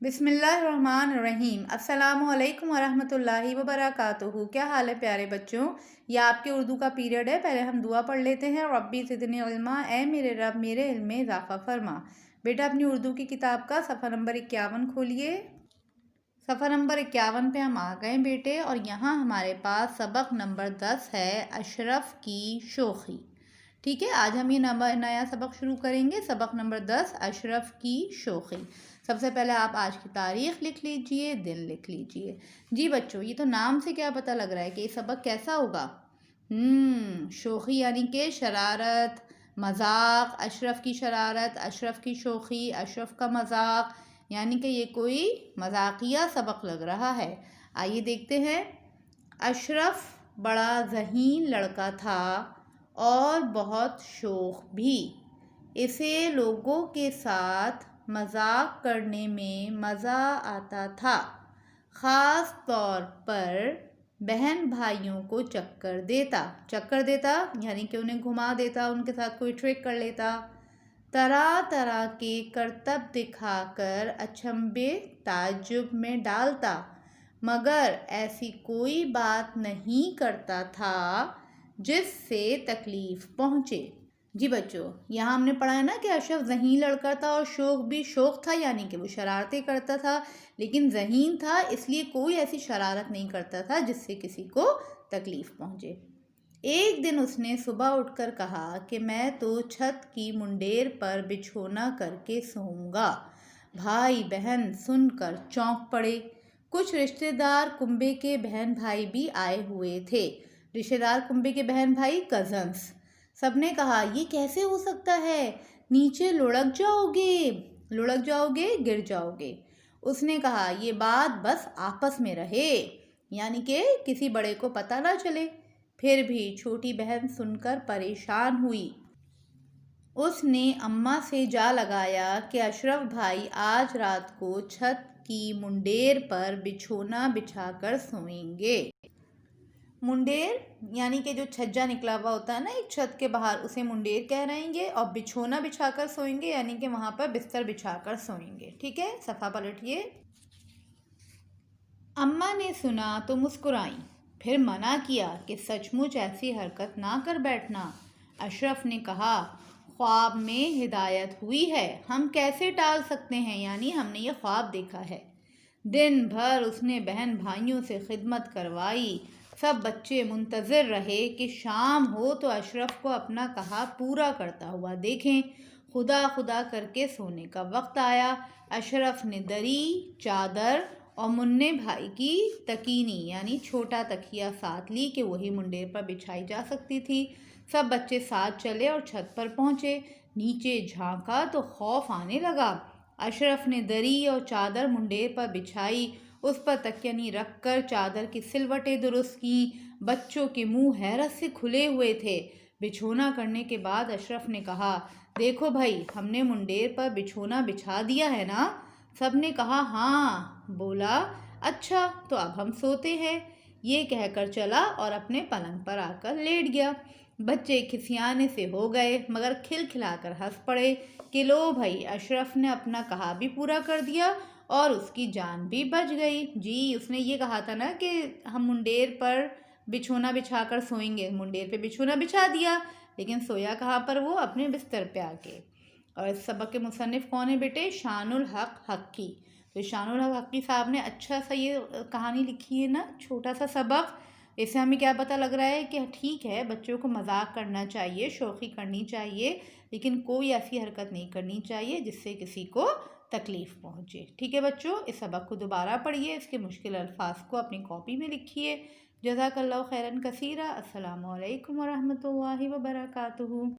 بسم اللہ الرحمن الرحیم۔ السلام علیکم ورحمۃ اللہ وبرکاتہ۔ کیا حال ہے پیارے بچوں؟ یہ آپ کے اردو کا پیریڈ ہے۔ پہلے ہم دعا پڑھ لیتے ہیں۔ ربی زدنی علما، اے میرے رب میرے علم میں اضافہ فرما۔ بیٹا اپنی اردو کی کتاب کا صفحہ نمبر 51 کھولیے۔ صفحہ نمبر 51 پہ ہم آ گئے بیٹے، اور یہاں ہمارے پاس سبق نمبر 10 ہے، اشرف کی شوخی۔ ٹھیک ہے، آج ہم یہ نیا سبق شروع کریں گے۔ سبق نمبر 10، اشرف کی شوخی۔ سب سے پہلے آپ آج کی تاریخ لکھ لیجئے، دن لکھ لیجئے۔ جی بچوں، یہ تو نام سے کیا پتہ لگ رہا ہے کہ یہ سبق کیسا ہوگا؟ شوخی یعنی کہ شرارت، مذاق، اشرف کی شرارت، اشرف کی شوخی، اشرف کا مذاق، یعنی کہ یہ کوئی مذاقیہ سبق لگ رہا ہے۔ آئیے دیکھتے ہیں۔ اشرف بڑا ذہین لڑکا تھا اور بہت شوخ بھی۔ اسے لوگوں کے ساتھ مذاق کرنے میں مزہ آتا تھا، خاص طور پر بہن بھائیوں کو چکر دیتا یعنی کہ انہیں گھما دیتا، ان کے ساتھ کوئی ٹرک کر لیتا، طرح طرح کے کرتب دکھا کر اچنبھے تعجب میں ڈالتا، مگر ایسی کوئی بات نہیں کرتا تھا جس سے تکلیف پہنچے۔ جی بچوں، یہاں ہم نے پڑھا ہے نا کہ اشرف ذہین لڑکا تھا اور شوخ تھا، یعنی کہ وہ شرارتیں کرتا تھا، لیکن ذہین تھا اس لیے کوئی ایسی شرارت نہیں کرتا تھا جس سے کسی کو تکلیف پہنچے۔ ایک دن اس نے صبح اٹھ کر کہا کہ میں تو چھت کی منڈیر پر بچھونا کر کے سوؤں گا۔ بھائی بہن سن کر چونک پڑے۔ کچھ رشتہ دار کنبے کے بہن بھائی بھی آئے ہوئے تھے۔ رشتہ دار کنبے کے بہن بھائی، کزنس۔ سب نے کہا یہ کیسے ہو سکتا ہے، نیچے لڑک جاؤ گے گر جاؤ گے۔ اس نے کہا یہ بات بس آپس میں رہے، یعنی کہ کسی بڑے کو پتہ نہ چلے۔ پھر بھی چھوٹی بہن سن کر پریشان ہوئی۔ اس نے اماں سے جا لگایا کہ اشرف بھائی آج رات کو چھت کی منڈیر پر بچھونا بچھا کر سوئیں گے۔ منڈیر یعنی کہ جو چھجا نکلا ہوا ہوتا ہے نا ایک چھت کے باہر، اسے منڈیر کہہ رہیں گے، اور بچھونا بچھا کر سوئیں گے یعنی کہ وہاں پر بستر بچھا کر سوئیں گے۔ ٹھیک ہے، صفحہ پلٹیے۔ اماں نے سنا تو مسکرائیں، پھر منع کیا کہ سچ مچ ایسی حرکت نہ کر بیٹھنا۔ اشرف نے کہا خواب میں ہدایت ہوئی ہے، ہم کیسے ٹال سکتے ہیں، یعنی ہم نے یہ خواب دیکھا ہے۔ دن بھر اس نے بہن بھائیوں سے خدمت کروائی۔ سب بچے منتظر رہے کہ شام ہو تو اشرف کو اپنا کہا پورا کرتا ہوا دیکھیں۔ خدا کر کے سونے کا وقت آیا۔ اشرف نے دری، چادر اور منع بھائی کی تکینی یعنی چھوٹا تکیہ ساتھ لی کہ وہی منڈیر پر بچھائی جا سکتی تھی۔ سب بچے ساتھ چلے اور چھت پر پہنچے۔ نیچے جھانکا تو خوف آنے لگا۔ اشرف نے دری اور چادر منڈیر پر بچھائی، اس پر تکینی رکھ کر چادر کی سلوٹیں درست کیں۔ بچوں کے منہ حیرت سے کھلے ہوئے تھے۔ بچھونا کرنے کے بعد اشرف نے کہا دیکھو بھائی، ہم نے منڈیر پر بچھونا بچھا دیا ہے نا؟ سب نے کہا ہاں۔ بولا اچھا تو اب ہم سوتے ہیں۔ یہ کہہ کر چلا اور اپنے پلنگ پر آ کر لیٹ گیا۔ بچے کھسیانے سے ہو گئے مگر کھل کھلا کر ہنس پڑے کہ لو بھائی، اشرف نے اپنا کہا بھی پورا کر دیا اور اس کی جان بھی بچ گئی۔ جی، اس نے یہ کہا تھا نا کہ ہم منڈیر پر بچھونا بچھا کر سوئیں گے، منڈیر پہ بچھونا بچھا دیا، لیکن سویا کہاں پر وہ؟ اپنے بستر پہ آ کے۔ اور اس سبق کے مصنف کون ہیں بیٹے؟ شان الحق حقی۔ تو شان الحق حقی صاحب نے اچھا سا یہ کہانی لکھی ہے نا، چھوٹا سا سبق۔ اس سے ہمیں کیا پتہ لگ رہا ہے کہ ٹھیک ہے بچوں کو مذاق کرنا چاہیے، شوخی کرنی چاہیے، لیکن کوئی ایسی حرکت نہیں کرنی چاہیے جس سے کسی کو تکلیف پہنچے۔ ٹھیک ہے بچوں، اس سبق کو دوبارہ پڑھیے، اس کے مشکل الفاظ کو اپنی کاپی میں لکھیے۔ جزاک اللہ خیراً کثیرا۔ السلام علیکم ورحمۃ اللہ وبرکاتہ۔